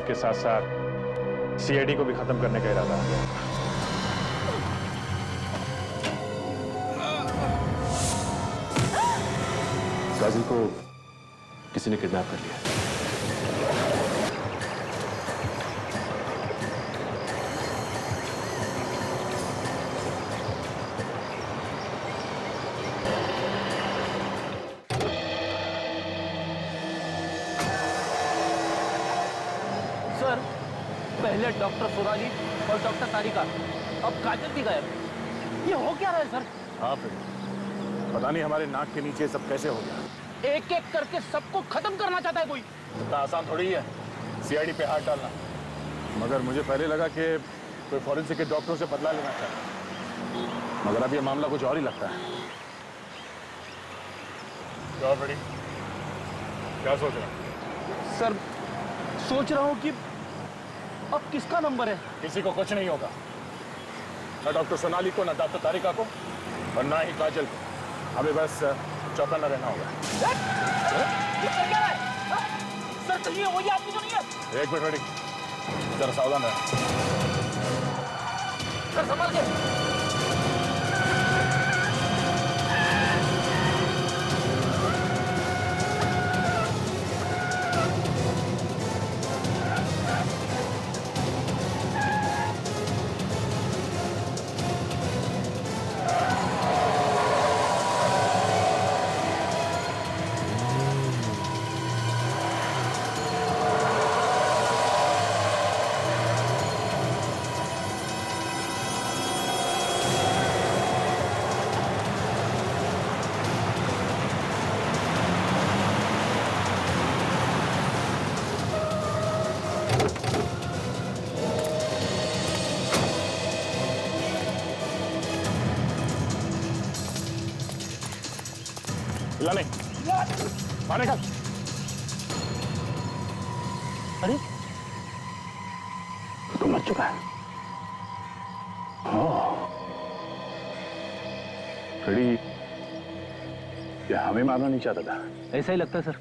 के साथ साथ सीआईडी को भी खत्म करने का इरादा है। गाजी को किसी ने किडनैप कर लिया। सर, पहले डॉक्टर सुराली और डॉक्टर तारिका, अब काजल भी गायब। ये हो क्या रहा है सर? हाँ फिर पता नहीं हमारे नाक के नीचे सब कैसे हो गया। एक एक करके सबको खत्म करना चाहता है कोई। इतना आसान थोड़ी है सीआईडी पे हाथ डालना। मगर मुझे पहले लगा कि कोई फॉरेंसिक के डॉक्टरों से बदला लेना चाहता, मगर अब ये मामला कुछ और ही लगता है। क्या सोच रहा है? सर, सोच रहा हूँ कि अब किसका नंबर है। किसी को कुछ नहीं होगा, ना डॉक्टर सोनाली को, ना डॉक्टर तारिका को, और ना ही काजल को। अभी बस चौकन्ना रहना होगा। ये कर क्या रहा है? हाँ? सर, कहीं वही आदमी तो नहीं है? एक मिनट रेडी, जरा सावधान रहे। सर, संभाल के। लाने माने का। अरे, तो मर चुका है। रेडी, ये हमें मारना नहीं चाहता था। ऐसा ही लगता है सर।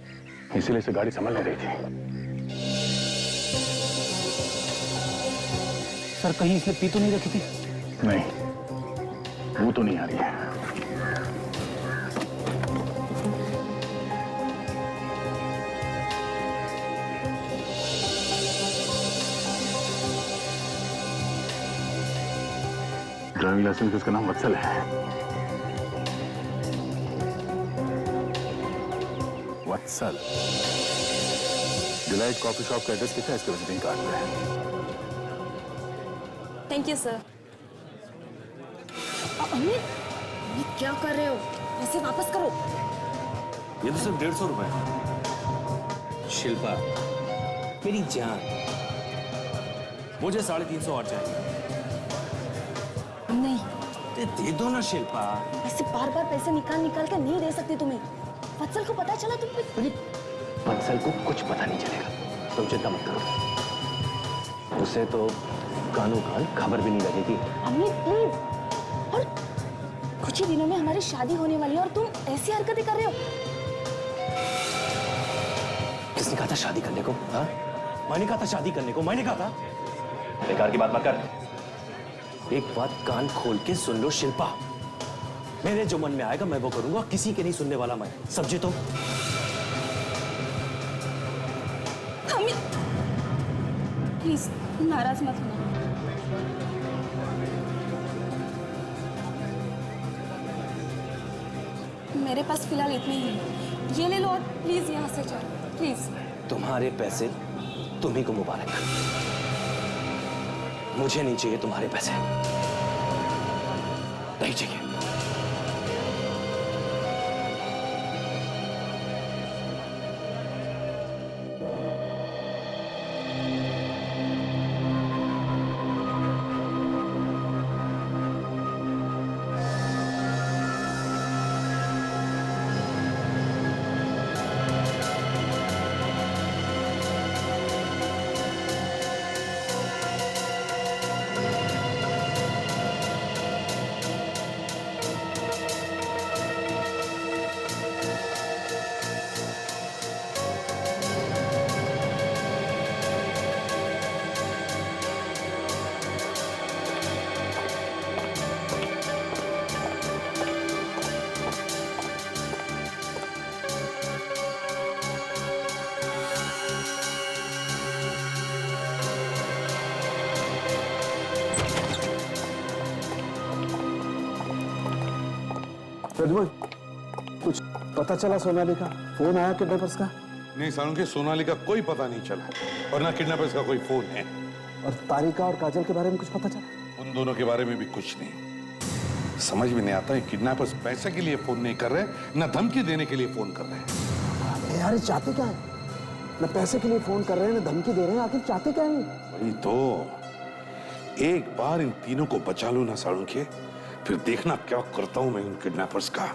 इसीलिए से गाड़ी संभल नहीं रही थी। सर, कहीं इसने पी तो नहीं रखी थी? नहीं, वो तो नहीं आ रही है। ड्राइविंग लाइसेंस उसका नाम वत्सल है। वत्सल। डिलाइट कॉफी शॉप का एड्रेस कितना है इसके विजिटिंग कार्ड पे? Thank you sir. अमित, ये क्या कर रहे हो? पैसे वापस करो। ये तो सिर्फ 150 रुपए। शिल्पा, मेरी जान, मुझे 350 और चाहिए। नहीं, दे दो ना शिल्पा। ऐसे बार बार पैसे निकाल निकाल के नहीं दे सकती तुम्हें। वत्सल को पता चला तुम पे। वत्सल को कुछ पता नहीं चलेगा, तुम चिंता मत करो। उसे तो कानों कान खबर भी नहीं लगेगी। अमित प्लीज। और कुछ ही दिनों में हमारी शादी होने वाली है और तुम ऐसी हरकतें कर रहे हो। किसने कहा था शादी करने को? हाँ, मैंने कहा था शादी करने को, मैंने कहा था। बेकार की बात मत कर। एक बात कान खोल के सुन लो शिल्पा, मेरे जो मन में आएगा मैं वो करूंगा, किसी के नहीं सुनने वाला मैं। समझे तुम? अमित प्लीज नाराज मत होना। मेरे पास फिलहाल इतने ही हैं। ये ले लो और प्लीज यहाँ से जाओ प्लीज। तुम्हारे पैसे तुम्ही को मुबारक। मुझे नहीं चाहिए तुम्हारे पैसे, नहीं चाहिए। प्रज्वल, कुछ पता चला सोनाली का? फोन आया किडनैपर्स का? नहीं सालुंखे, सोनाली का कोई पता नहीं चला और ना किडनैपर्स का कोई फोन है। और तारिका और काजल के बारे में कुछ पता चला? उन दोनों के बारे में भी कुछ नहीं। समझ में नहीं आता है, किडनैपर्स पैसे के लिए फोन नहीं कर रहे, ना धमकी देने के लिए फोन कर रहे हैं। यार ये चाहते क्या है? न पैसे के लिए फोन कर रहे हैं, न धमकी दे रहे हैं, आखिर चाहते क्या है? वही तो, एक बार इन तीनों को बचा लो ना सालुंखे, फिर देखना क्या करता हूं मैं इन किडनैपर्स का।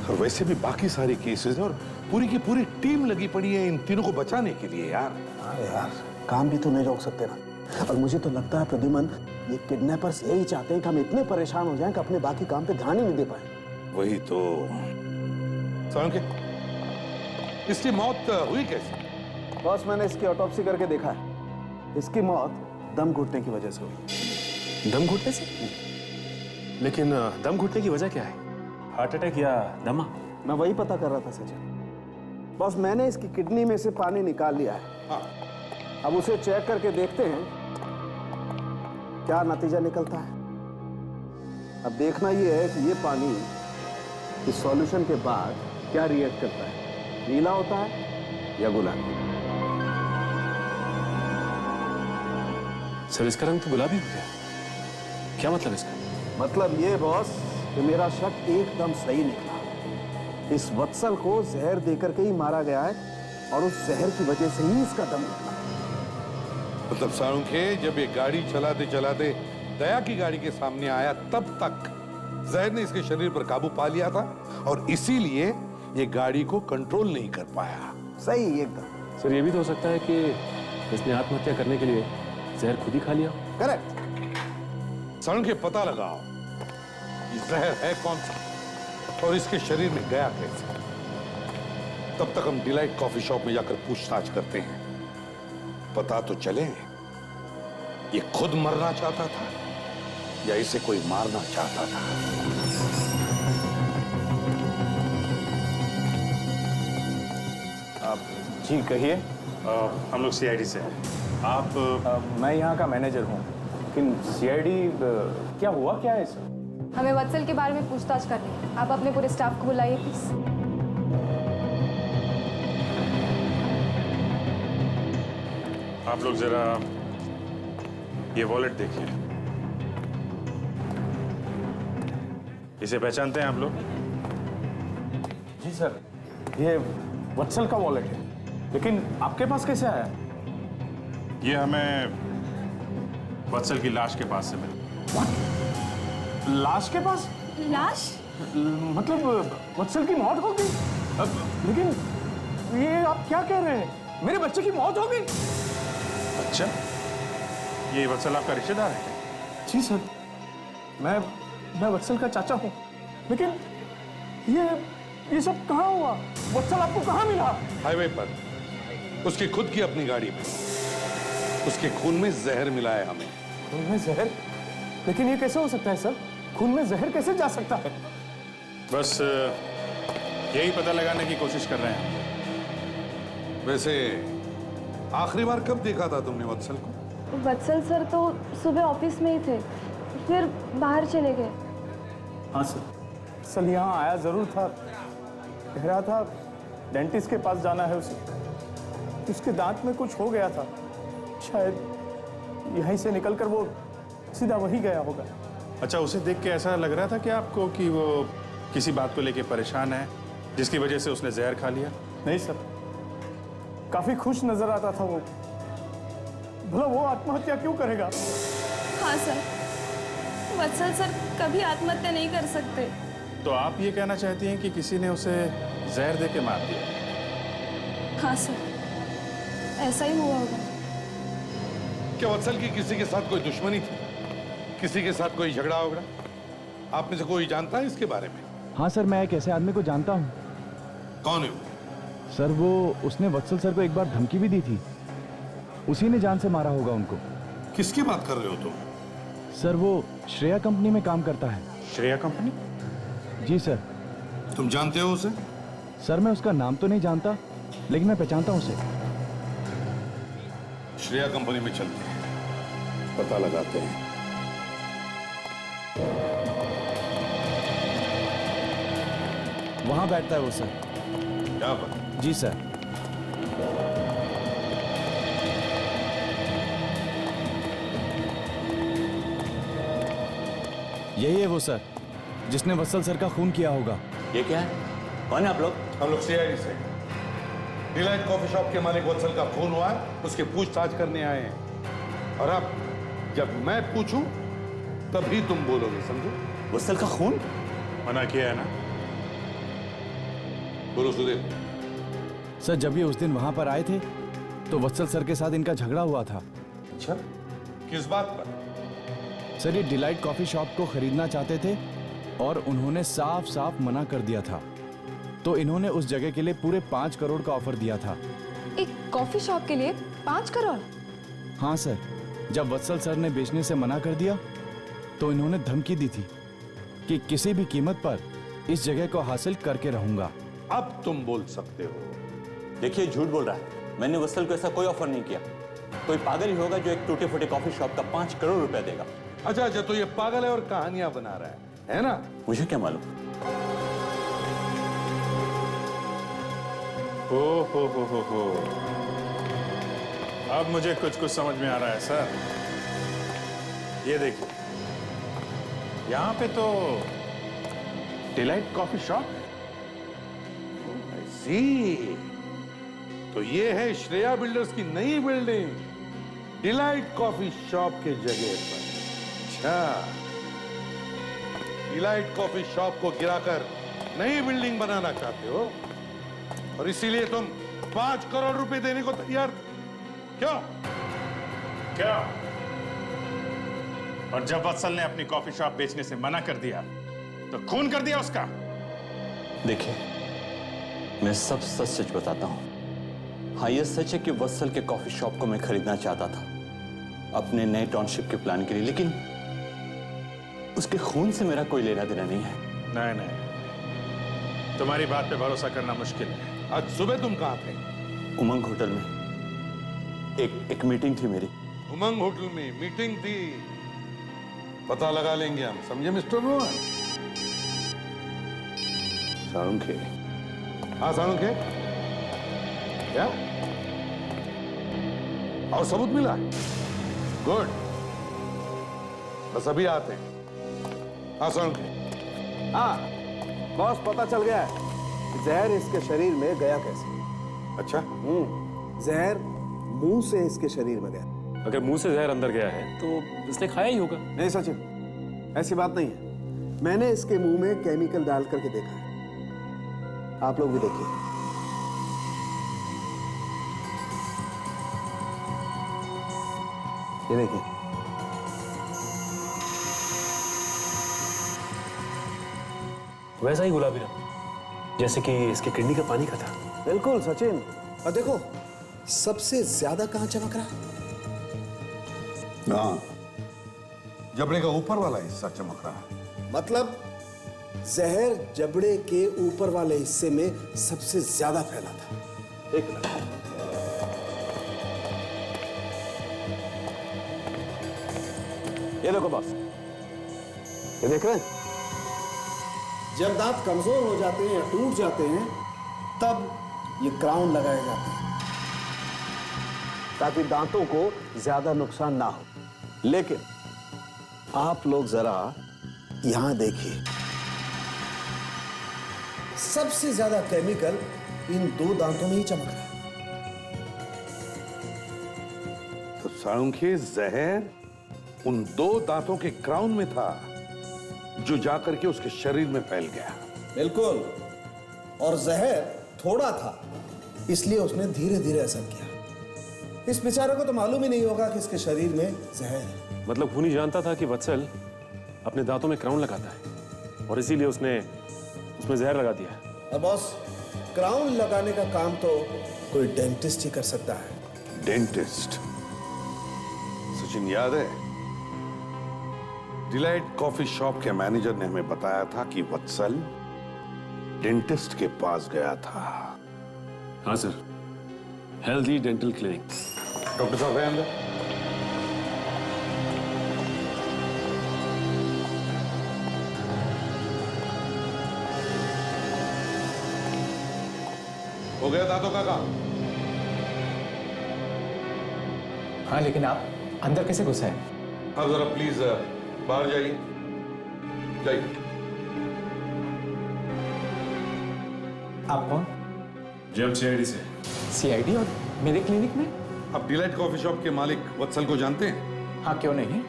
और वैसे भी बाकी सारे केसेस और पूरी की पूरी टीम लगी पड़ी है इन तीनों को बचाने के लिए यार। हाँ यार, काम भी तो नहीं रोक सकते ना। और मुझे तो लगता है प्रद्युमन, ये किडनैपर्स यही चाहते हैं कि हम इतने परेशान हो जाएं कि अपने बाकी काम पे ध्यान ही नहीं दे पाए। वही तो। सालुंखे, इसकी मौत हुई कैसे? बॉस, मैंने इसकी ऑटोप्सी करके देखा है। इसकी मौत दम घुटने की वजह से हुई। दम घुटने से? लेकिन दम घुटने की वजह क्या है? हार्ट अटैक या दमा? मैं वही पता कर रहा था सचिन। बॉस, मैंने इसकी किडनी में से पानी निकाल लिया है। हाँ। अब उसे चेक करके देखते हैं क्या नतीजा निकलता है। अब देखना ये है कि ये पानी इस सॉल्यूशन के बाद क्या रिएक्ट करता है, नीला होता है या गुलाबी। सर, इसका रंग तो गुलाबी हो गया। क्या मतलब इसका? मतलब ये बॉस कि मेरा शक एकदम सही निकला। इस वत्सल को जहर देकर के ही मारा गया है और उस जहर की वजह से ही इसका दम निकला। मतलब सालुंखे, जब ये गाड़ी चलाते चलाते दया की गाड़ी के सामने आया, तब तक जहर ने इसके शरीर पर काबू पा लिया था और इसीलिए ये गाड़ी को कंट्रोल नहीं कर पाया। सही एकदम। सर, ये भी तो हो सकता है कि इसने आत्महत्या करने के लिए जहर खुद ही खा लिया। करेक्ट। सालुंखे, पता लगाओ ये जहर है कौन सा और इसके शरीर में गया कैसे। तब तक हम डिलाइट कॉफी शॉप में जाकर पूछताछ करते हैं। पता तो चले ये खुद मरना चाहता था या इसे कोई मारना चाहता था। जी कहिए। हम लोग सीआईडी से हैं। आप मैं यहाँ का मैनेजर हूँ, लेकिन सीआईडी क्या हुआ, क्या है सर? हमें वत्सल के बारे में पूछताछ करनी है। आप अपने पूरे स्टाफ को बुलाइए प्लीज। आप लोग जरा ये वॉलेट देखिए। इसे पहचानते हैं आप लोग? जी सर, ये वत्सल का वॉलेट है, लेकिन आपके पास कैसे आया? ये हमें वत्सल की लाश के पास से मिला। लाश के पास? लाश? मतलब वत्सल की मौत हो गई? लेकिन ये आप क्या कह रहे हैं? मेरे बच्चे की मौत हो गई? अच्छा, ये वत्सल आपका रिश्तेदार है क्या? जी सर, मैं वत्सल का चाचा हूँ, लेकिन ये सब कहाँ हुआ? वत्सल आपको कहाँ मिला? हाईवे पर, उसकी खुद की अपनी गाड़ी में। उसके खून में जहर मिला है हमें। खून में जहर? लेकिन ये कैसे हो सकता है सर? खून में जहर कैसे जा सकता है? बस यही पता लगाने की कोशिश कर रहे हैं। वैसे आखिरी बार कब देखा था तुमने वत्सल को? वत्सल सर तो सुबह ऑफिस में ही थे, फिर बाहर चले गए। हाँ सर, सल यहाँ आया जरूर था, कह रहा था डेंटिस्ट के पास जाना है उसे। उसके दांत में कुछ हो गया था, शायद यहीं से निकलकर वो सीधा वही गया होगा। अच्छा, उसे देख के ऐसा लग रहा था कि आपको कि वो किसी बात को लेके परेशान है, जिसकी वजह से उसने जहर खा लिया? नहीं सर, काफी खुश नजर आता था वो। भला वो आत्महत्या क्यों करेगा? हाँ सर, वत्सल सर कभी आत्महत्या नहीं कर सकते। तो आप ये कहना चाहती हैं कि किसी ने उसे जहर दे के मार दिया? हाँ सर, ऐसा ही हुआ होगा। क्या वत्सल की किसी के साथ कोई दुश्मनी थी? किसी के साथ कोई झगड़ा वगड़ा? आप में से कोई जानता है इसके बारे में? हाँ सर, मैं एक ऐसे आदमी को जानता हूँ। कौन है वो? सर, वो उसने वत्सल सर को एक बार धमकी भी दी थी। उसी ने जान से मारा होगा उनको। किसकी बात कर रहे हो तुम? सर, वो श्रेया कंपनी में काम करता है। श्रेया कंपनी? जी सर। तुम जानते हो उसे? सर, मैं उसका नाम तो नहीं जानता, लेकिन मैं पहचानता हूँ उसे। श्रेया कंपनी में चलते हैं, पता लगाते हैं। वहां बैठता है वो सर। यहाँ पर? जी सर। यही है वो सर जिसने वत्सल सर का खून किया होगा। ये क्या है? कौन है आप लोग? हम लोग सीआईडी से डिलाइट कॉफी शॉप के मालिक वत्सल का खून हुआ है, उसकी पूछताछ करने आए हैं। और अब जब मैं पूछूं तभी तुम बोलोगे, समझो? वत्सल का खून? मना किया है ना? बोलो सुदेव। सर जब ये उस दिन वहां पर आए थे तो वत्सल सर के साथ इनका झगड़ा हुआ था। अच्छा, किस बात पर? सर ये डिलाइट कॉफी शॉप को खरीदना चाहते थे और उन्होंने साफ साफ मना कर दिया था। तो इन्होंने उस जगह के लिए पूरे 5 करोड़ का ऑफर दिया था। एक कॉफी शॉप के लिए 5 करोड़? हाँ सर, जब वत्सल सर ने बेचने से मना कर दिया तो इन्होंने धमकी दी थी कि किसी भी कीमत पर इस जगह को हासिल करके रहूंगा। अब तुम बोल सकते हो। देखिए झूठ बोल रहा है, मैंने वत्सल को ऐसा कोई ऑफर नहीं किया। कोई पागल ही होगा जो एक टूटे फूटे कॉफी शॉप का 5 करोड़ रुपया देगा। अच्छा, तो ये पागल है और कहानियां बना रहा है ना? मुझे क्या मालूम? हो। अब मुझे कुछ समझ में आ रहा है सर। ये देखिए, यहां पे तो डिलाइट कॉफी शॉप। तो ये है श्रेया बिल्डर्स की नई बिल्डिंग डिलाइट कॉफी शॉप के जगह पर। अच्छा, डिलाइट कॉफी शॉप को गिराकर नई बिल्डिंग बनाना चाहते हो और इसीलिए तुम 5 करोड़ रुपए देने को तैयार? क्यों? और जब वत्सल ने अपनी कॉफी शॉप बेचने से मना कर दिया तो खून कर दिया उसका। देखिए, मैं सब सच सच बताता हूं। हाँ, यह सच है कि वत्सल के कॉफी शॉप को मैं खरीदना चाहता था अपने नए टाउनशिप के प्लान के लिए, लेकिन उसके खून से मेरा कोई लेना देना नहीं है। नहीं, तुम्हारी बात पे भरोसा करना मुश्किल है। आज सुबह तुम कहां थे? उमंग होटल में एक मीटिंग थी मेरी। उमंग होटल में मीटिंग थी? पता लगा लेंगे हम, समझे मिस्टर रोहन? साळुंखे। हाँ साळुंखे, क्या और सबूत मिला? गुड, बस अभी आते हैं। हाँ साळुंखे। हाँ बॉस, पता चल गया है कि जहर इसके शरीर में गया कैसे। अच्छा, जहर मुंह से इसके शरीर में गया। अगर मुंह से जहर अंदर गया है तो इसने खाया ही होगा। नहीं सचिन, ऐसी बात नहीं है। मैंने इसके मुंह में केमिकल डाल करके देखा है। आप लोग भी देखिए। ये देखिए, वैसा ही गुलाबी रंग, जैसे कि इसके किडनी का पानी का था। बिल्कुल सचिन। और देखो, सबसे ज्यादा कहां चमक रहा है? हाँ, जबड़े का ऊपर वाला हिस्सा चमक रहा है। मतलब जहर जबड़े के ऊपर वाले हिस्से में सबसे ज्यादा फैला था। एक मिनट, ये देखो बॉस, ये देख रहे हैं? जब दांत कमजोर हो जाते हैं या टूट जाते हैं तब ये क्राउन लगाए जाते हैं ताकि दांतों को ज्यादा नुकसान ना हो। लेकिन आप लोग जरा यहां देखिए, सबसे ज्यादा केमिकल इन 2 दांतों में ही चमक रहा है। तो साळुंखे, जहर उन 2 दांतों के क्राउन में था जो जाकर के उसके शरीर में फैल गया। बिल्कुल, और जहर थोड़ा था इसलिए उसने धीरे धीरे असर किया। इस बेचारे को तो मालूम ही नहीं होगा कि इसके शरीर में जहर है। मतलब खूनी जानता था कि वत्सल अपने दांतों में क्राउन लगाता है और इसीलिए उसने उसमें जहर लगा दिया। अब बॉस, क्राउन लगाने का काम तो कोई डेंटिस्ट ही कर सकता है। डेंटिस्ट? सचिन, याद है डिलाइट कॉफी शॉप के मैनेजर ने हमें बताया था कि वत्सल डेंटिस्ट के पास गया था। हाँ sir, healthy dental clinic. Doctor साहब है अंदर? हो गया दांतों का काम? हाँ, लेकिन आप अंदर कैसे घुसे हैं? आप जरा प्लीज बाहर जाइए, जाइए। आप कौन? जी हम सीआईडी से। सीआईडी और मेरे क्लिनिक में? आप डिलाइट कॉफी शॉप के मालिक वत्सल को जानते हैं? हाँ, क्यों नहीं?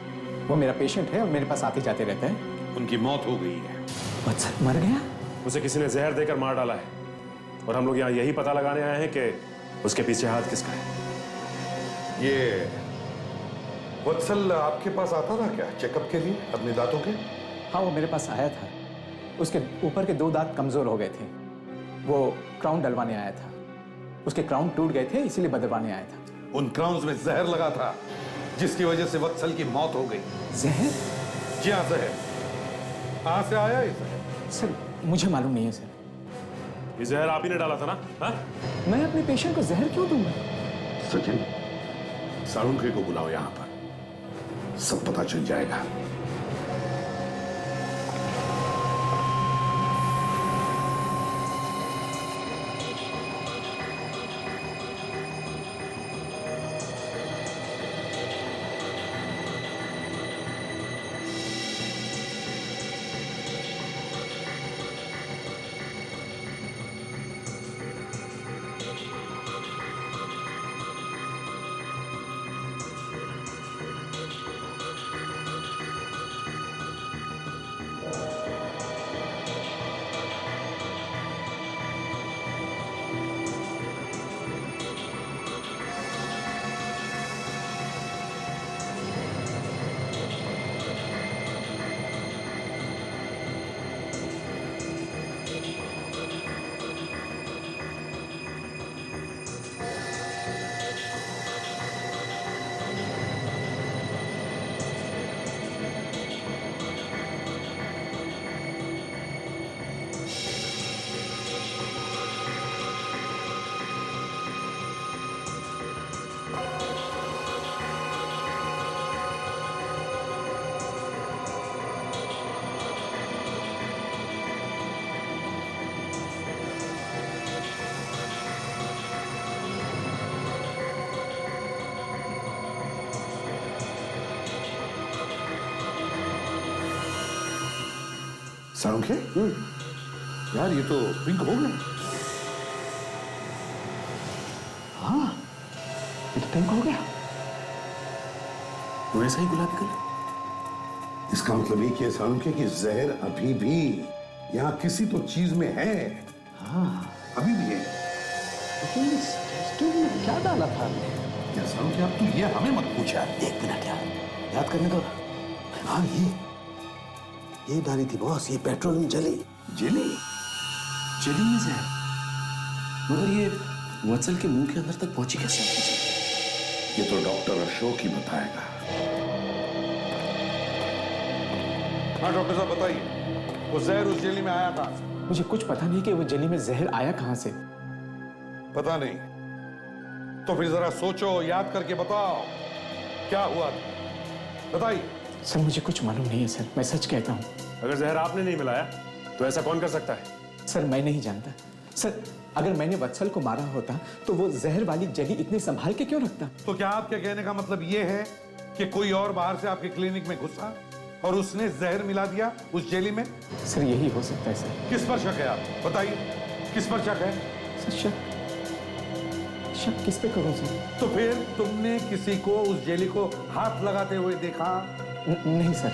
वो मेरा पेशेंट है और मेरे पास आते जाते रहते हैं। उनकी मौत हो गई है। वत्सल मर गया? उसे किसी ने जहर देकर मार डाला है और हम लोग यहाँ यही पता लगाने आए हैं कि उसके पीछे हाथ किसका है। ये वत्सल आपके पास आता था क्या चेकअप के लिए अपने दांतों के? हाँ, वो मेरे पास आया था। उसके ऊपर के 2 दांत कमजोर हो गए थे। वो क्राउन डलवाने आया था। उसके क्राउन टूट गए थे, इसीलिए बदलवाने आया था। उन क्राउन्स में जहर लगा था जिसकी वजह से वत्सल की मौत हो गई। जहर? जी हाँ, जहर। कहाँ से आया ये जहर? सर, मुझे मालूम नहीं है सर। ये जहर आप ही ने डाला था ना? हाँ? मैं अपने पेशेंट को जहर क्यों दूंगा? सचिन, साळुंखे को बुलाओ यहां पर, सब पता चल जाएगा। साळुंखे, यार ये तो पिंक हो गया। हाँ, ये तो पिंक हो गया। वैसा ही गुलाबी कलर। इसका मतलब ये कि साळुंखे की जहर अभी भी यहाँ किसी तो चीज में है। हाँ, अभी भी है। लेकिन इस टेस्ट ट्यूब में क्या डाला था आपने? क्या साळुंखे, अब तू ये हमें मत पूछा। 1 मिनट यार, याद करने दो। हाँ, ये डाली थी बॉस, ये पेट्रोलियम जेली। जेली? जेली में जहर? मगर ये वत्सल के मुंह के अंदर तक पहुंची कैसे? ये तो डॉक्टर अशोक ही बताएगा। हाँ डॉक्टर साहब बताइए, वो जहर उस जेली में आया कहां से? मुझे कुछ पता नहीं कि वो जेली में जहर आया कहां से। पता नहीं? तो फिर जरा सोचो, याद करके बताओ क्या हुआ था, बताइए। सर, मुझे कुछ मालूम नहीं है सर, मैं सच कहता हूँ। अगर जहर आपने नहीं मिलाया तो ऐसा कौन कर सकता है? सर, मैं नहीं जानता। सर, अगर मैंने वत्सल को मारा होता तो वो जहर वाली जेली इतनी संभाल के क्यों रखता? तो क्या आपके कहने का मतलब ये है कि कोई और बाहर से आपके क्लिनिक में घुसा और उसने जहर मिला दिया उस जेली में? सर, यही हो सकता है सर। किस पर शक है आप बताइए, किस पर शक है? सर, शक किस पे करूं सर? तो फिर तुमने किसी को उस जेली को हाथ लगाते हुए देखा? नहीं सर।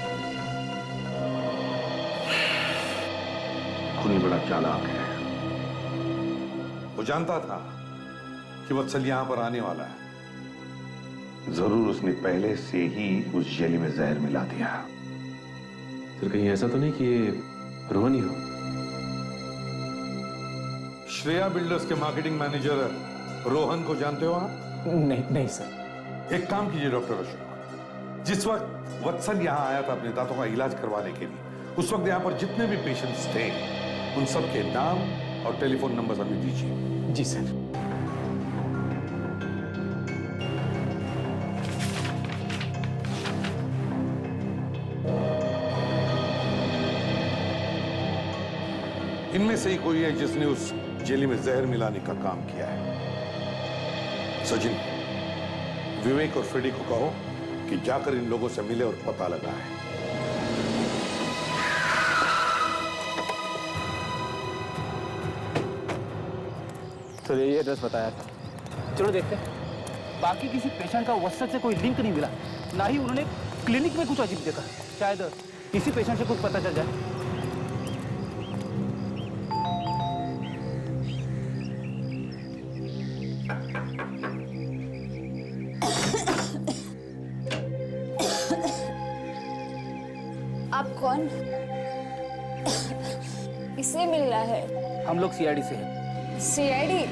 खूनी बड़ा चालाक है, वो जानता था कि वत्सल यहां पर आने वाला है। जरूर उसने पहले से ही उस जेली में जहर मिला दिया। सर, कहीं ऐसा तो नहीं कि ये रोहन ही हो? श्रेया बिल्डर्स के मार्केटिंग मैनेजर रोहन को जानते हो आप? नहीं सर। एक काम कीजिए डॉक्टर अशोक, जिस वक्त वत्सल यहाँ आया था अपने दांतों का इलाज करवाने के लिए, उस वक्त यहाँ पर जितने भी पेशेंट्स थे उन सब के नाम और टेलीफोन नंबर हमें दीजिए। जी सर। इनमें से ही कोई है जिसने उस जेली में जहर मिलाने का काम किया है। सचिन, विवेक और फ्रेडी को कहो कि जाकर इन लोगों से मिले और पता लगाए। सर ये एड्रेस बताया था। चलो देखते हैं। बाकी किसी पेशेंट का वसत से कोई लिंक नहीं मिला, ना ही उन्होंने क्लिनिक में कुछ अजीब देखा। शायद किसी पेशेंट से कुछ पता चल जाए। आप कौन? किससे मिलना है? हम लोग सीआईडी से हैं। सीआईडी?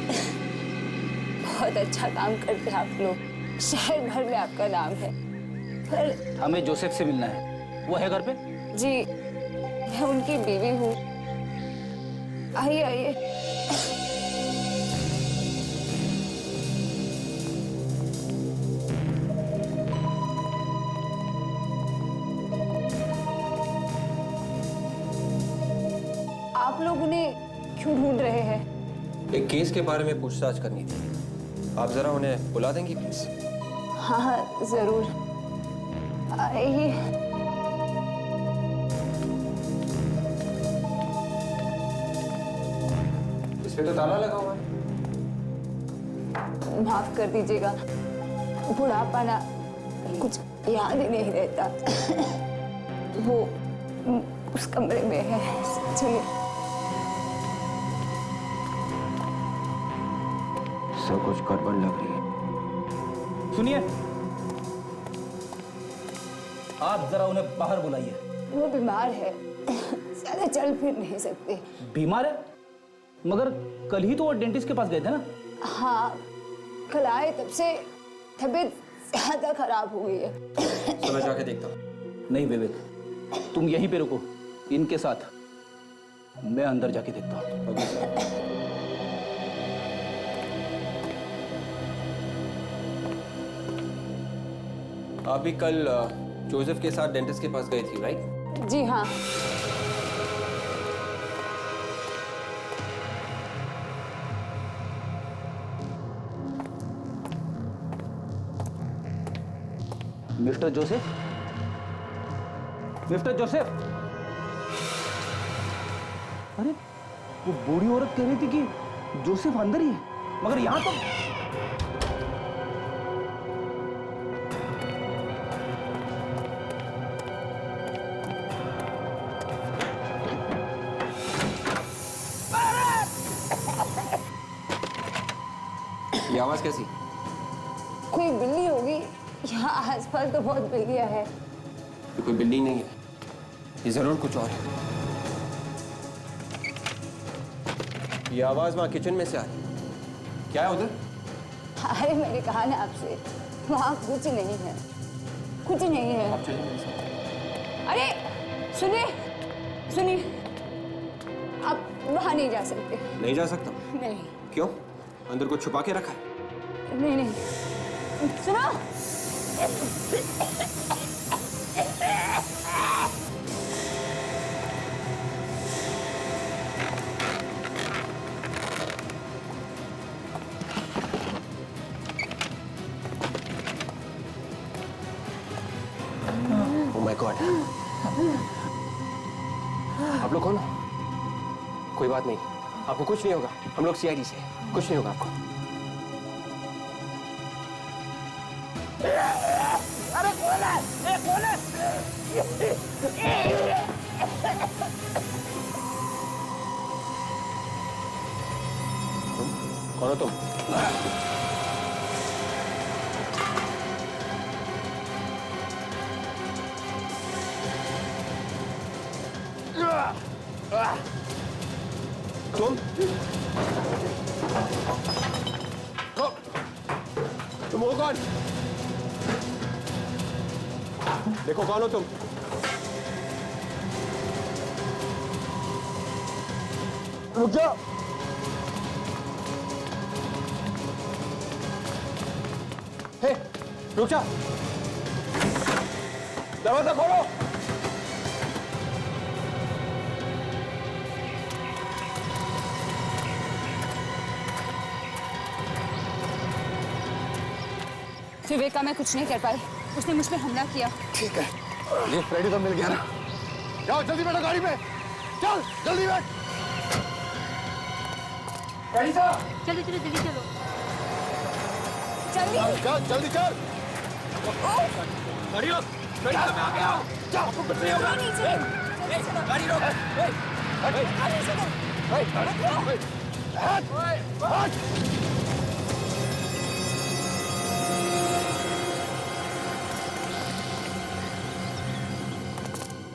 बहुत अच्छा काम करते हैं आप लोग। शहर भर में आपका नाम है। पर हमें जोसेफ से मिलना है। वो है घर पे? जी, मैं उनकी बीवी हूँ। आइए आइए। आप लोग उन्हें क्यों ढूंढ रहे हैं? एक केस के बारे में पूछताछ करनी थी। आप जरा उन्हें बुला देंगी प्लीज? हाँ हाँ जरूर, आइए। इस पे तो ताला लगा हुआ है। माफ कर दीजिएगा, बुढ़ापा ना कुछ याद ही नहीं रहता। वो उस कमरे में है। चलिए। सब कुछ गड़बड़ लग रही है। सुनिए, आप जरा उन्हें बाहर बुलाइए। वो बीमार है, ज्यादा चल फिर नहीं सकते। बीमार है? मगर कल ही तो वो डेंटिस्ट के पास गए थे ना? हाँ, कल आए तब से तबीयत ज्यादा खराब हो गई है। तो मैं जाके देखता हूँ। नहीं विवेक, तुम यहीं पे रुको इनके साथ, मैं अंदर जाके देखता हूँ। आप भी कल जोसेफ के साथ डेंटिस्ट के पास गई थी, राइट? जी हाँ। Mister Joseph, mister Joseph. अरे वो बूढ़ी औरत कह रही थी कि जोसेफ अंदर ही है, मगर यहां तो ये आवाज कैसी? कोई बिल्ली होगी। यहाँ आसपास तो बहुत बिल्लियाँ है। ये कोई बिल्ली नहीं है, ये जरूर कुछ और है। ये आवाज वहां किचन में से आ रही है। क्या है उधर? अरे मैंने कहा ना आपसे, वहाँ कुछ नहीं है, कुछ नहीं है। आप चलिए मेरे साथ। अरे सुनिए, सुनिए, आप वहाँ नहीं जा सकते। नहीं जा सकता? नहीं। क्यों? अंदर कुछ छुपा के रखा है? नहीं नहीं, सुनो। Oh my God! आप लोग कौन हो? कोई बात नहीं, आपको कुछ नहीं होगा। हम लोग सीआईडी से हैं, कुछ नहीं होगा आपको। अरे कौन है? ए, कौन है? कौन हो तुम? तुम हो कौन? देखो कौन हो तुम? रुक जाओ। हे, रुक जा। दरवाजा खोलो। विवेक का मैं कुछ नहीं कर पाई, उसने मुझ पर हमला किया। ठीक है, ये फ्रेडी तो मिल गया ना। जाओ जल्दी बैठो गाड़ी में, चल जल्दी बैठ। फ्रेडी साहब, चलो चलो जल्दी चलो, जल्दी चल जल्दी चल। गाड़ी रोक, गाड़ी रोक, मैं आ गया हूँ। जाओ, कुछ नहीं होगा। गाड़ी रोक।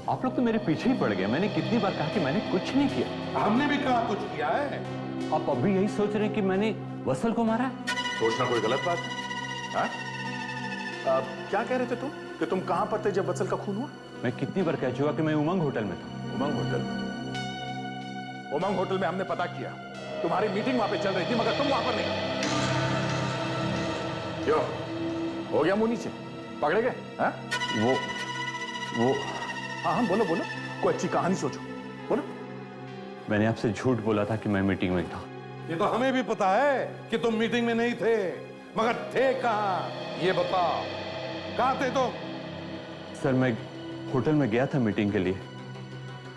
आप लोग तो मेरे पीछे ही पड़ गए। मैंने कितनी बार कहा कि मैंने कुछ नहीं किया। हमने भी कहा कुछ किया है। आप अभी यही सोच रहे हैं कि मैंने वत्सल को मारा है? सोचना कोई गलत बात है? हाँ? क्या कह रहे थे तुम कि तुम कहां पर थे जब वत्सल का खून हुआ? मैं कितनी बार कह चुका कि मैं उमंग होटल में था। उमंग होटल में? उमंग होटल में हमने पता किया, तुम्हारी मीटिंग वहां पे चल रही थी, मगर तुम वहां पर नहीं। क्यों, हो गया मुंह नीचे, पकड़े गए? हाँ? वो हाँ बोलो बोलो, कोई अच्छी कहानी सोचो, बोलो। मैंने आपसे झूठ बोला था कि मैं मीटिंग में था। ये तो हमें भी पता है कि तुम मीटिंग में नहीं थे, मगर थे कहां ये बताओ। कहां थे तुम? सर मैं होटल में गया था मीटिंग के लिए,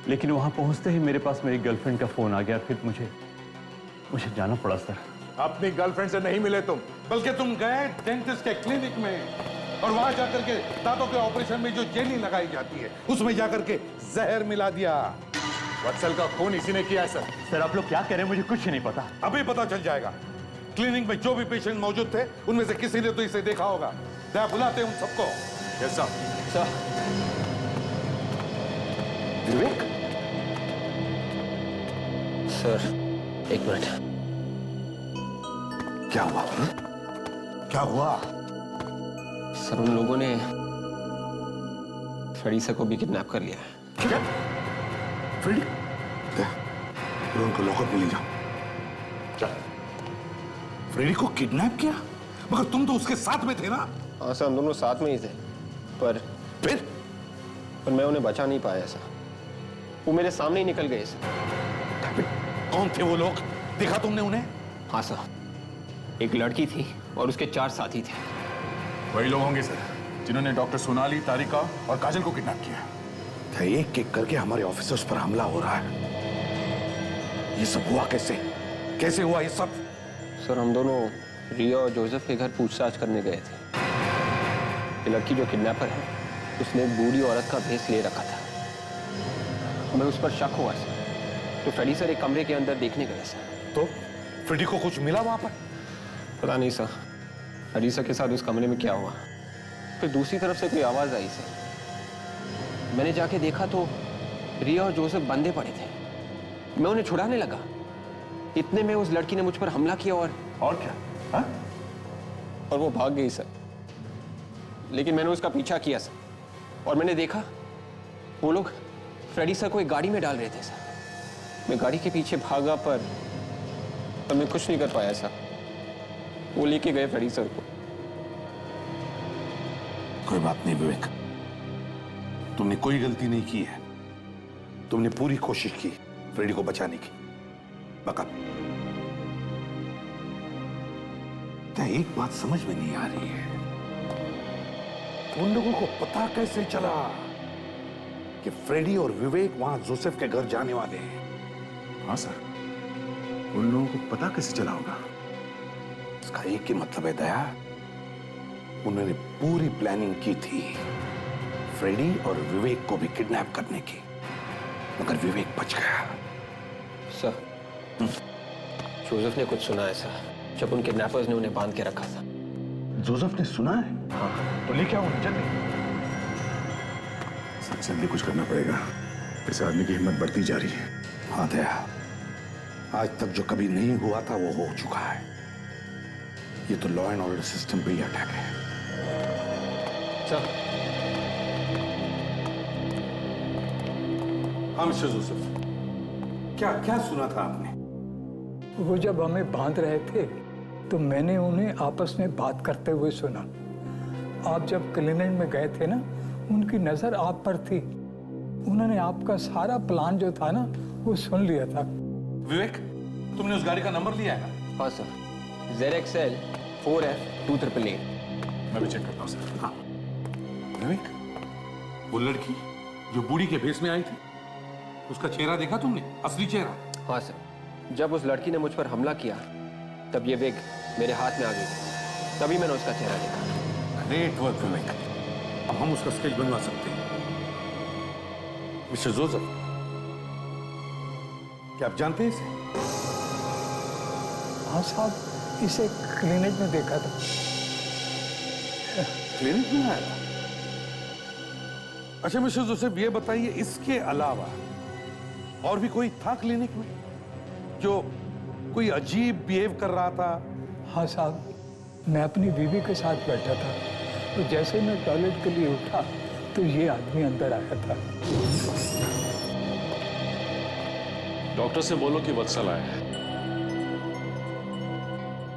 लेकिन वहां पहुंचते ही मेरे पास मेरी गर्लफ्रेंड का फोन आ गया, फिर मुझे जाना पड़ा सर। अपनी गर्लफ्रेंड से नहीं मिले तुम, बल्कि तुम गए डेंटिस्ट के क्लिनिक में और वहां जाकर के दांतों के ऑपरेशन में जो जेली लगाई जाती है उसमें जाकर के जहर मिला दिया। वत्सल का खून इसी ने किया है सर। सर आप लोग क्या कह रहे हैं, मुझे कुछ नहीं पता। अभी पता चल जाएगा। क्लिनिक में जो भी पेशेंट मौजूद थे उनमें से किसी ने तो इसे देखा होगा। क्या बुलाते हैं उन सबको? Yes sir. विवेक सर, एक मिनट। क्या हुआ? क्या हुआ? सर उन लोगों ने फ्रेडी को भी किडनैप कर लिया है। क्या? फ्रेडी? उनको लॉकअप में ले जाओ। चल। फ्रेडी को किडनैप किया? मगर तुम तो उसके साथ में थे ना? हाँ सर, हम दोनों साथ में ही थे, पर मैं उन्हें बचा नहीं पाया सर। वो मेरे सामने ही निकल गए सर। कौन थे वो लोग? देखा तुमने उन्हें? हाँ सर, एक लड़की थी और उसके 4 साथी थे। वही लोग होंगे सर जिन्होंने डॉक्टर सोनाली, तारिका और काजल को किडनैप किया। एक एक करके हमारे ऑफिसर्स पर हमला हो रहा है। ये सब हुआ कैसे? कैसे हुआ ये सब? सर हम दोनों रिया और जोसेफ के घर पूछताछ करने गए थे। ये लड़की जो किडनैपर है, उसने एक बूढ़ी औरत का भेस ले रखा था। हमें उस पर शक हुआ सर, तो फ्रेडी सर एक कमरे के अंदर देखने गए सर। तो फ्रेडी को कुछ मिला वहां पर? पता नहीं सर, फ्रेडी सर के साथ उस कमरे में क्या हुआ। फिर दूसरी तरफ से कोई आवाज आई सर। मैंने जाके देखा तो रिया और जोसेफ बंधे पड़े थे। मैं उन्हें छुड़ाने लगा, इतने में उस लड़की ने मुझ पर हमला किया और क्या? हाँ? और वो भाग गई सर। लेकिन मैंने उसका पीछा किया सर, और मैंने देखा वो लोग फ्रेडी सर को एक गाड़ी में डाल रहे थे सर। मैं गाड़ी के पीछे भागा पर मैं कुछ नहीं कर पाया सर। वो लेके गए फ्रेडी सर को। कोई बात नहीं विवेक, तुमने कोई गलती नहीं की है। तुमने पूरी कोशिश की फ्रेडी को बचाने की। मगर क्या एक बात समझ में नहीं आ रही है, उन लोगों को पता कैसे चला कि फ्रेडी और विवेक वहां जोसेफ के घर जाने वाले हैं? हाँ सर, उन लोगों को पता कैसे चला होगा? इसका एक ही मतलब है दया, उन्होंने पूरी प्लानिंग की थी फ्रेडी और विवेक को भी किडनैप करने की, मगर विवेक बच गया। सर जोसेफ ने कुछ सुना है सर, जब उन किडनैपर्स ने उन्हें बांध के रखा था। जोसेफ ने सुना है? हाँ। तो लेके आओ जल्दी। सर जल्दी कुछ करना पड़ेगा, इस आदमी की हिम्मत बढ़ती जा रही है। हाँ दया, आज तक जो कभी नहीं हुआ था वो हो चुका है। ये तो लॉ एंड ऑर्डर सिस्टम पे ही अटैक है। सर। हाँ मिस्टर जोसेफ, क्या क्या सुना था आपने? वो जब हमें बांध रहे थे तो मैंने उन्हें आपस में बात करते हुए सुना। आप जब क्लिनिक में गए थे ना, उनकी नजर आप पर थी। उन्होंने आपका सारा प्लान जो था ना वो सुन लिया था। विवेक, तुमने उस गाड़ी का नंबर लिया है ना? हाँ सर, ZXL 4F 2888। मैं भी चेक करता हूँ सर। हाँ विवेक, वो लड़की जो बूढ़ी के भेस में आई थी, उसका चेहरा देखा तुमने? असली चेहरा? हाँ सर, जब उस लड़की ने मुझ पर हमला किया तब ये विग मेरे हाथ में आ गई थी, तभी मैंने उसका चेहरा देखा। ग्रेट वर्क विवेक, अब हम उसका स्केच बनवा सकते हैं। मिस्टर जोसेफ, क्या आप जानते हैं इसे? हाँ साहब, इसे क्लिनिक में देखा था। क्लिनिक में आया था? अच्छा मिस्टर जोसेफ, ये बताइए, इसके अलावा और भी कोई था क्लिनिक में जो कोई अजीब बिहेव कर रहा था? हाँ साहब, मैं अपनी बीवी के साथ बैठा था, तो जैसे मैं टॉयलेट के लिए उठा तो ये आदमी अंदर आया था। डॉक्टर से बोलो कि वत्सल आया है।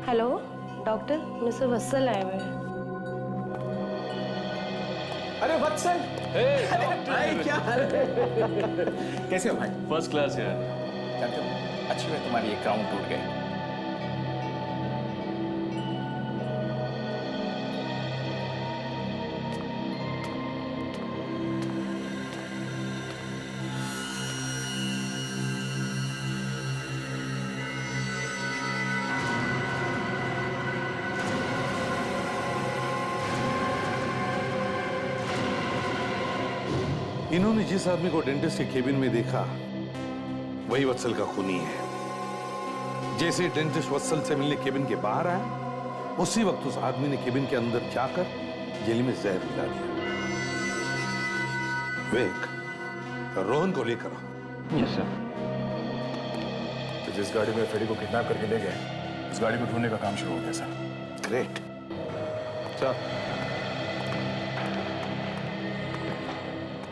हेलो डॉक्टर, मिस्टर वत्सल आए हुए हैं। अरे वत्सल, अरे भाई क्या हाल है? कैसे हो भाई? फर्स्ट क्लास यार। जानते हो, अच्छी हुई तुम्हारी ये क्राउन टूट गए। इन्होंने जिस आदमी को डेंटिस्ट के केबिन में देखा वही वत्सल का खूनी है। जैसे डेंटिस्ट वत्सल से मिलने केबिन के बाहर आया, उसी वक्त उस आदमी ने केबिन के अंदर जाकर जेली में जहर मिला दिया। विवेक, रोहन को लेकर आओ। Yes sir. तो जिस गाड़ी में फ्रेडी को किडनैप करके ले गए, उस गाड़ी को ढूंढने का काम शुरू हो गया sir. Great sir.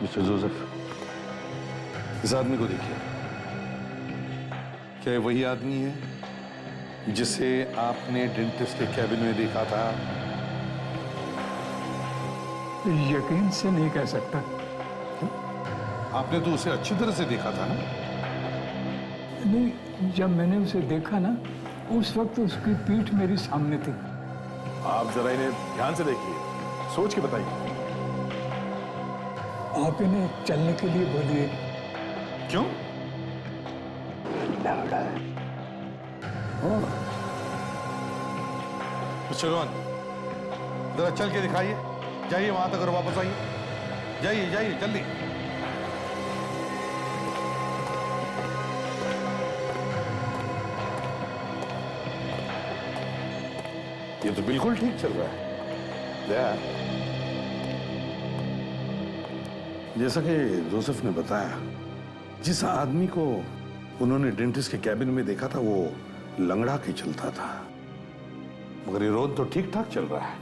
Mister Joseph, इस आदमी को देखिए। क्या ये वही आदमी है जिसे आपने डेंटिस्ट के कैबिन में देखा था? यकीन से नहीं कह सकता। आपने तो उसे अच्छी तरह से देखा था ना? नहीं, जब मैंने उसे देखा ना, उस वक्त उसकी पीठ मेरी सामने थी। आप जरा इन्हें ध्यान से देखिए, सोच के बताइए। आप इन्हें चलने के लिए बोलिए। क्यों? मिस्टर रोहन, जरा चल के दिखाइए। जाइए वहां तक और वापस आइए। जाइए जाइए जल्दी। ये तो बिल्कुल ठीक चल रहा है। जैसा कि जोसेफ ने बताया, जिस आदमी को उन्होंने डेंटिस्ट के कैबिन में देखा था वो लंगड़ा के चलता था, मगर ये रोहन तो ठीक ठाक चल रहा है।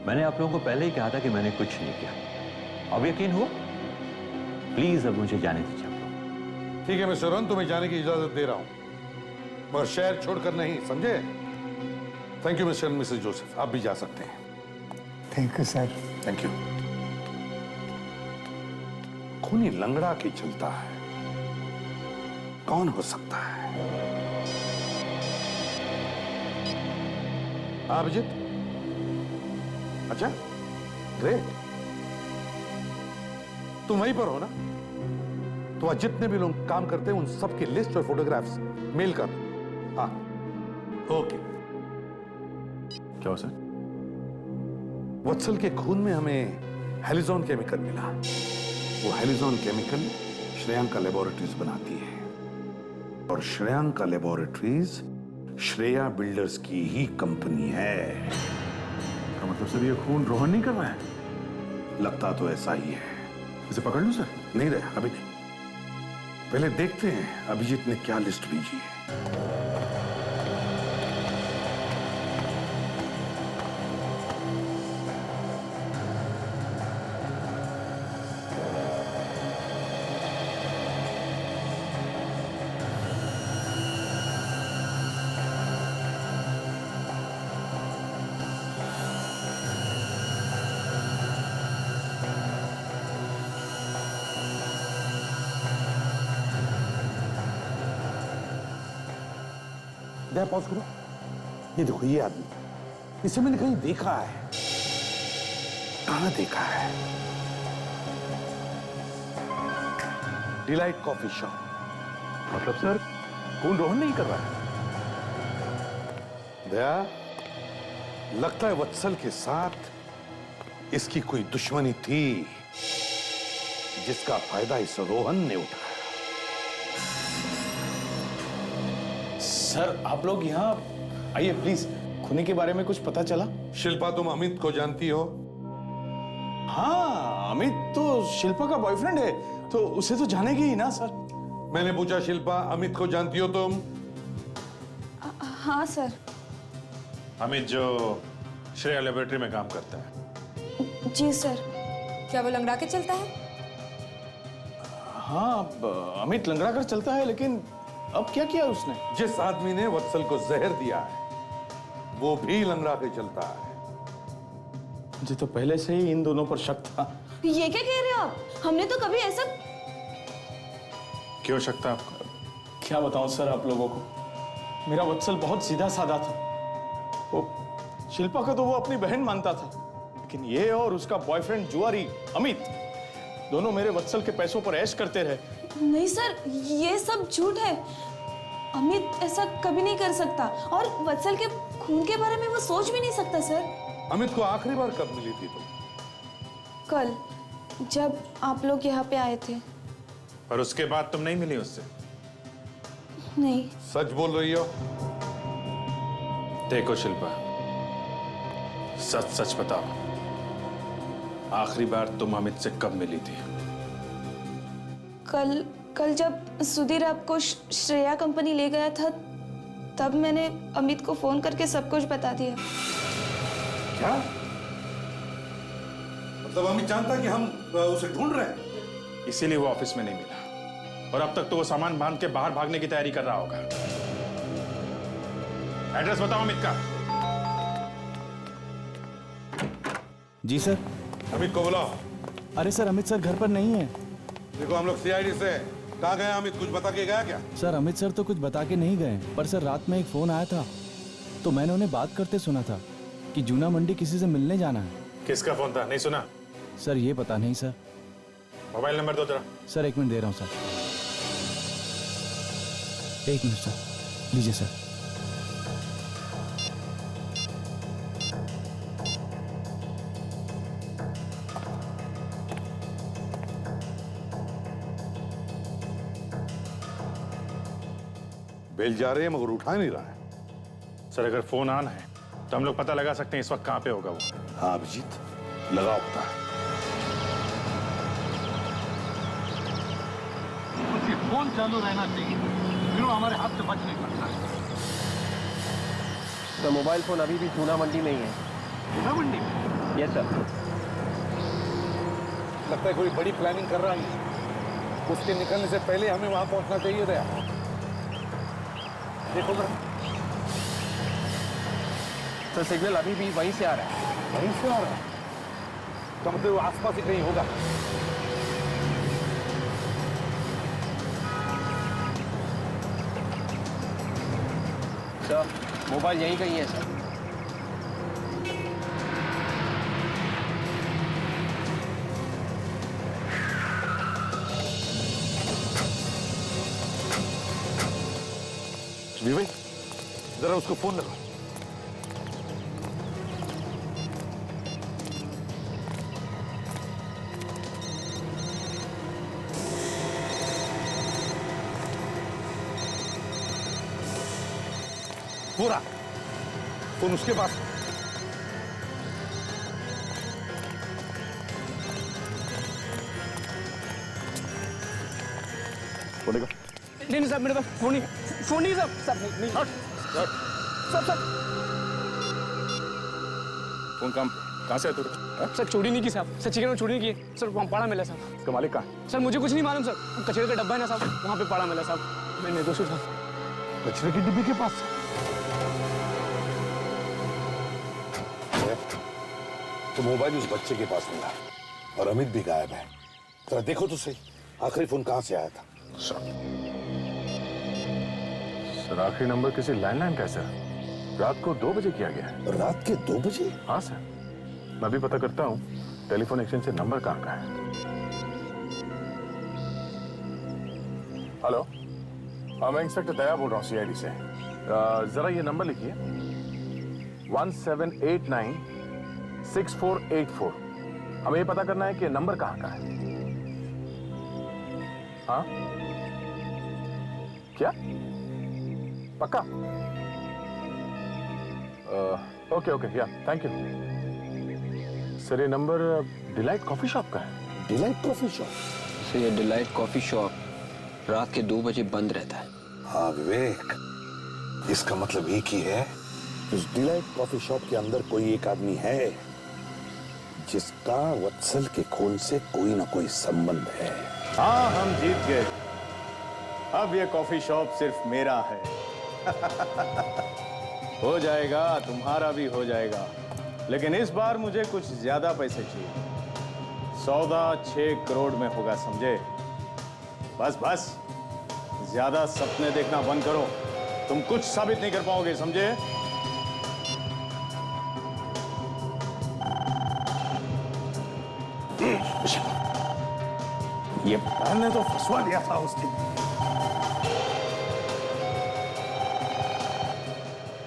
मैंने आप लोगों को पहले ही कहा था कि मैंने कुछ नहीं किया। अब यकीन हुआ? प्लीज अब मुझे जाने दीजिए आप लोग। ठीक है मिस्टर रोहन, तुम्हें जाने की इजाजत दे रहा हूं, मगर शहर छोड़कर नहीं, समझे? Thank you mister and Mrs Joseph, आप भी जा सकते हैं। Thank you sir. Thank you. खूनी लंगड़ा के चलता है, कौन हो सकता है? अभिजीत? अच्छा, ग्रेट। तुम वहीं पर हो ना? तो आज जितने भी लोग काम करते हैं उन सबकी लिस्ट और फोटोग्राफ्स मेल कर। हाँ, ओके। क्या हो सर? वत्सल के खून में हमें हेलिजॉन केमिकल मिला। वो हेलिजॉन केमिकल श्रेयांका लेबोरेटरीज बनाती है, और श्रेयांका लेबोरेटरीज श्रेया बिल्डर्स की ही कंपनी है। तो मतलब सर ये खून रोहन नहीं कर रहा है? लगता तो ऐसा ही है। इसे पकड़ लूं सर? नहीं रहे, अभी नहीं। पहले देखते हैं अभिजीत ने क्या लिस्ट भेजी है। पॉज करो। ये देखो, ये आदमी, इसे मैंने कहीं देखा है। कहां देखा है? Delight coffee shop. मतलब सर खून रोहन नहीं कर रहा है? दया, लगता है वत्सल के साथ इसकी कोई दुश्मनी थी, जिसका फायदा इस रोहन ने उठाया। सर आप लोग यहाँ आइए प्लीज। खूनी के बारे में कुछ पता चला? शिल्पा, तुम अमित को जानती हो? हाँ, अमित तो शिल्पा का बॉयफ्रेंड है, तो उसे तो जानेगी ही ना सर। मैंने पूछा, शिल्पा अमित को जानती हो तुम? हाँ सर। अमित जो श्रेया लेबोरेटरी में काम करता है। जी सर। क्या वो लंगड़ा के चलता है? हाँ, अमित लंगड़ा कर चलता है, लेकिन अब क्या किया उसने? जिस आदमी ने वत्सल को जहर दिया है वो भी लंगड़ा के चलता है। मुझे तो पहले से ही इन दोनों पर शक था। ये क्या कह रहे हो आप? हमने तो कभी ऐसा... क्यों शक था आपको? क्या बताऊं सर आप लोगों को, मेरा वत्सल बहुत सीधा साधा था। वो शिल्पा को तो वो अपनी बहन मानता था, लेकिन ये और उसका बॉयफ्रेंड जुआरी अमित दोनों मेरे वत्सल के पैसों पर ऐश करते रहे। नहीं सर, ये सब झूठ है। अमित ऐसा कभी नहीं कर सकता, और वत्सल के खून के बारे में वो सोच भी नहीं सकता सर। अमित को आखिरी बार कब मिली थी तुम? कल, जब आप लोग यहाँ पे आए थे। और उसके बाद तुम नहीं मिली उससे? नहीं। सच बोल रही हो? देखो शिल्पा, सच सच बताओ, आखिरी बार तुम अमित से कब मिली थी? कल जब सुधीर आपको श्रेया कंपनी ले गया था, तब मैंने अमित को फोन करके सब कुछ बता दिया। क्या? मतलब अमित जानता कि हम उसे ढूंढ रहे हैं? इसीलिए वो ऑफिस में नहीं मिला, और अब तक तो वो सामान बांध के बाहर भागने की तैयारी कर रहा होगा। एड्रेस बताओ अमित का। जी सर। अमित को बुलाओ। अरे सर, अमित सर घर पर नहीं है। देखो, हम लोग सीआईडी से कहाँ गए? अमित कुछ बता के गया क्या? सर अमित सर तो कुछ बता के नहीं गए, पर सर रात में एक फोन आया था, तो मैंने उन्हें बात करते सुना था कि जूना मंडी किसी से मिलने जाना है। किसका फोन था, नहीं सुना? सर ये पता नहीं सर। मोबाइल नंबर दो जरा। सर 1 मिनट दे रहा हूँ सर। 1 मिनट सर, लीजिए सर। बेल जा रहे हैं मगर उठा नहीं रहा है। सर अगर फोन ऑन है तो हम लोग पता लगा सकते हैं इस वक्त कहाँ पे होगा वो। हाँ अभिजीत, लगाओ पता। उसकी फोन चालू रहना चाहिए, फिर वो हमारे हाथ से बच नहीं सकता। तो मोबाइल फोन अभी भी जूना मंडी में ही है। जूना मंडी? Yes sir. लगता है कोई बड़ी प्लानिंग कर रहा है। उसके निकलने से पहले हमें वहां पहुंचना चाहिए था। देखो जरा। सर सिग्नल अभी भी वहीं से आ रहा है। वहीं से आ रहा है? तो मतलब वो आसपास ही कहीं होगा। सर मोबाइल यहीं कहीं है सर। विवेक, जरा उसको फोन लगाओ। पूरा फोन उसके पास। बोलेगा? नहीं साहब, मेरे पास फोन नहीं साहब। सब नहीं। सब फोन कहाँ से है? सर चोरी नहीं की साहब, सर चिकन में चोरी नहीं की सर। वहाँ पड़ा मिला साहब। उसका मालिक कहाँ? सर मुझे कुछ नहीं मालूम सर। कचरे का डब्बा है ना साहब, वहाँ पे पड़ा मिला साहब। मैं निर्दोषी था। कचरे की डिब्बी के पास? तो मोबाइल उस बच्चे के पास मिला और अमित भी गायब है। जरा देखो तो सही, आखिरी फोन कहाँ से आया था? सर आखिरी नंबर किसी लैंडलाइन का है सर। रात को 2 बजे किया गया है। रात के 2 बजे? हाँ सर, मैं भी पता करता हूँ टेलीफोन एक्सचेंज से नंबर कहाँ का है? हेलो, हाँ मैं इंस्पेक्टर दया बोल रहा हूँ सीआईडी से। जरा ये नंबर लिखिए 17896484। हमें ये पता करना है कि नंबर कहाँ का है। हाँ क्या पक्का? ओके ओके या थैंक यू सर। ये नंबर डिलाइट कॉफी शॉप का है। Delight coffee shop? सर ये डिलाइट कॉफी शॉप रात के 2 बजे बंद रहता है। हाँ विवेक, इसका मतलब एक ही है, उस डिलाइट कॉफी शॉप के अंदर कोई एक आदमी है जिसका वत्सल के खून से कोई ना कोई संबंध है। हाँ, हम जीत गए। अब ये कॉफी शॉप सिर्फ मेरा है। हो जाएगा, तुम्हारा भी हो जाएगा, लेकिन इस बार मुझे कुछ ज्यादा पैसे चाहिए। सौदा 6 करोड़ में होगा, समझे? बस बस, ज्यादा सपने देखना बंद करो, तुम कुछ साबित नहीं कर पाओगे, समझे? ये मैंने तो फंसवा दिया था उस दिन।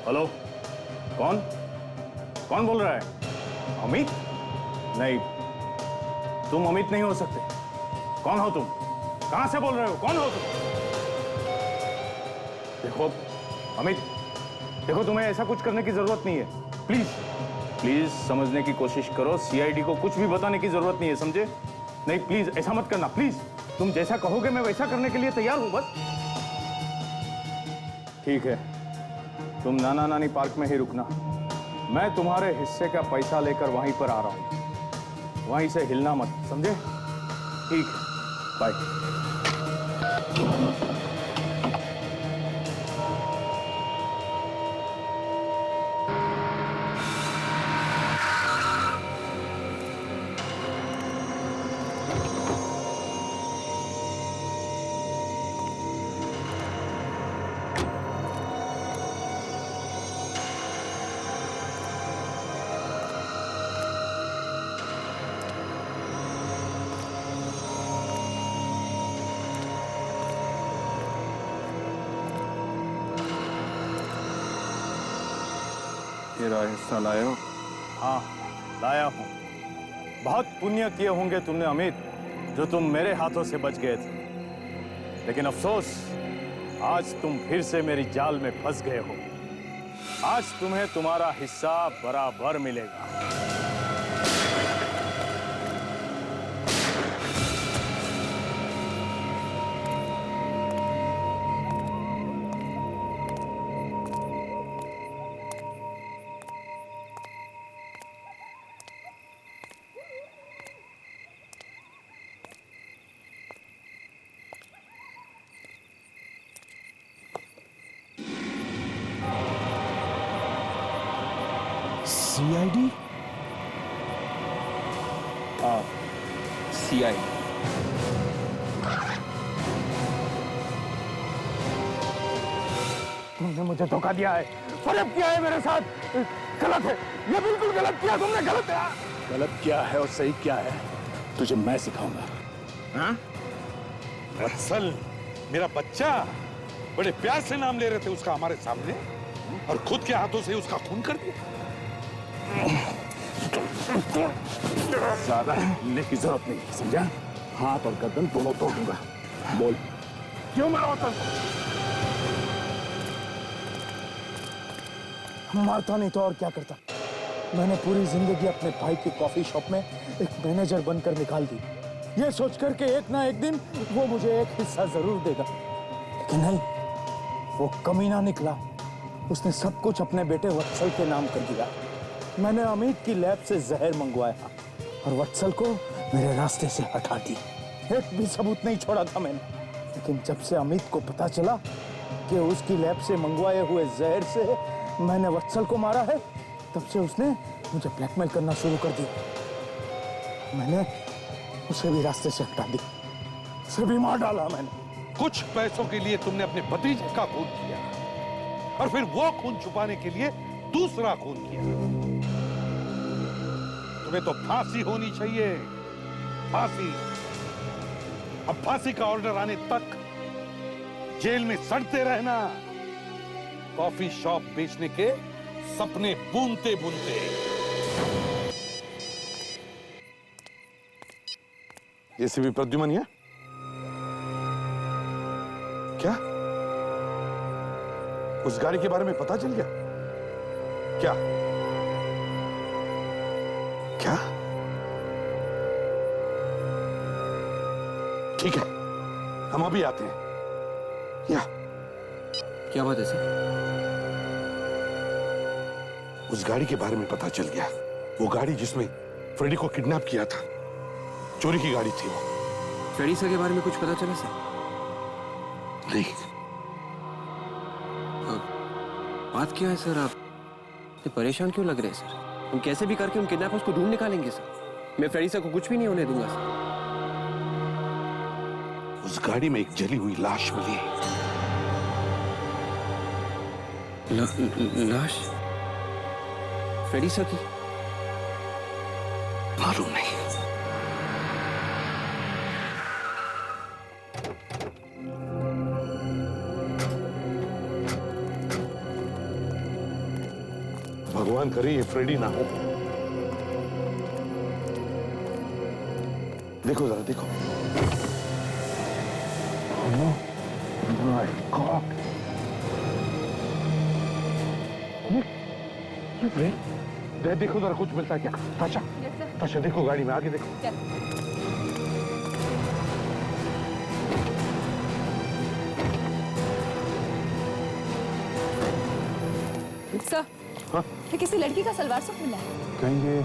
हेलो, कौन कौन बोल रहा है? अमित? नहीं, तुम अमित नहीं हो सकते। कौन हो तुम? कहां से बोल रहे हो? कौन हो तुम? देखो अमित, देखो तुम्हें ऐसा कुछ करने की जरूरत नहीं है। प्लीज प्लीज समझने की कोशिश करो। सीआईडी को कुछ भी बताने की जरूरत नहीं है, समझे? नहीं प्लीज ऐसा मत करना, प्लीज। तुम जैसा कहोगे मैं वैसा करने के लिए तैयार हूं, बस। ठीक है, तुम नाना नानी पार्क में ही रुकना। मैं तुम्हारे हिस्से का पैसा लेकर वहीं पर आ रहा हूं। वहीं से हिलना मत, समझे? ठीक है, बाय। तेरा हिस्सा लाए हो? हाँ, लाया हूं। बहुत पुण्य किए होंगे तुमने अमित, जो तुम मेरे हाथों से बच गए थे। लेकिन अफसोस, आज तुम फिर से मेरी जाल में फंस गए हो। आज तुम्हें तुम्हारा हिस्सा बराबर मिलेगा। सीआईडी? सीआईडी। तुमने मुझे धोखा दिया है, फरेब किया है मेरे साथ। गलत है, ये बिल्कुल गलत किया तुमने, गलत है। गलत क्या है और सही क्या है तुझे मैं सिखाऊंगा। हाँ? वत्सल, मेरा बच्चा, बड़े प्यार से नाम ले रहे थे उसका हमारे सामने, और खुद के हाथों से उसका खून कर दिया। ज्यादा हिलने की जरूरत नहीं, समझा? हाथ और गर्दन दोनों तोड़ दूंगा। बोल, क्यों मारा वत्सल को? मारता नहीं तो और क्या करता? मैंने पूरी जिंदगी अपने भाई की कॉफी शॉप में एक मैनेजर बनकर निकाल दी, ये सोचकर के एक ना एक दिन वो मुझे एक हिस्सा जरूर देगा। लेकिन नहीं, वो कमीना निकला। उसने सब कुछ अपने बेटे वत्सल के नाम कर दिया। मैंने अमित की लैब से जहर मंगवाया और वत्सल को मेरे रास्ते से हटा दी। एक भी सबूत नहीं छोड़ा था मैंने। लेकिन जब से अमित को पता चला कि उसकी लैब से मंगवाए हुए जहर से मैंने वत्सल को मारा है, तब से उसने मुझे ब्लैकमेल करना शुरू कर दिया। मैंने उसे भी रास्ते से हटा दी, उसे भी मार डाला मैंने। कुछ पैसों के लिए तुमने अपने भतीजे का खून किया, और फिर वो खून छुपाने के लिए दूसरा खून किया। तुम्हें तो फांसी होनी चाहिए, फांसी। अब फांसी का ऑर्डर आने तक जेल में सड़ते रहना, कॉफी शॉप बेचने के सपने बुनते बुनते। एसीपी प्रद्युमन है क्या? उस गाड़ी के बारे में पता चल गया क्या? क्या? ठीक है, हम अभी आते हैं। क्या बात है सर? उस गाड़ी के बारे में पता चल गया। वो गाड़ी जिसमें फ्रेडी को किडनैप किया था, चोरी की गाड़ी थी वो। फ्रेडी सर के बारे में कुछ पता चला सर? नहीं। बात क्या है सर? आप इतने परेशान क्यों लग रहे हैं सर? हम कैसे भी करके उन किडनैपर्स को ढूंढ निकालेंगे सर। मैं फ्रेडी सर को कुछ भी नहीं होने दूंगा सर। उस गाड़ी में एक जली हुई लाश मिली। लाश? फ्रेडी सर की? मालूम नहीं। भगवान करे ये फ्रेडी ना हो। देखो जरा, देखो। माय गॉड, देखो जरा कुछ मिलता है क्या? ताशा, ताशा देखो गाड़ी में, आगे देखो। सर, ये किसी लड़की का सलवार सूट मिला है। कहीं ये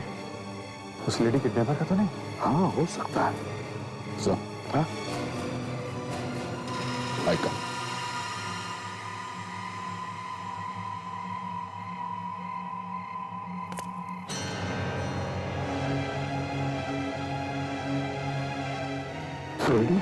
उस लेडी किडनैपर का तो नहीं? हाँ, हो सकता है। सर, हाँ? आइका। फ्रेडी?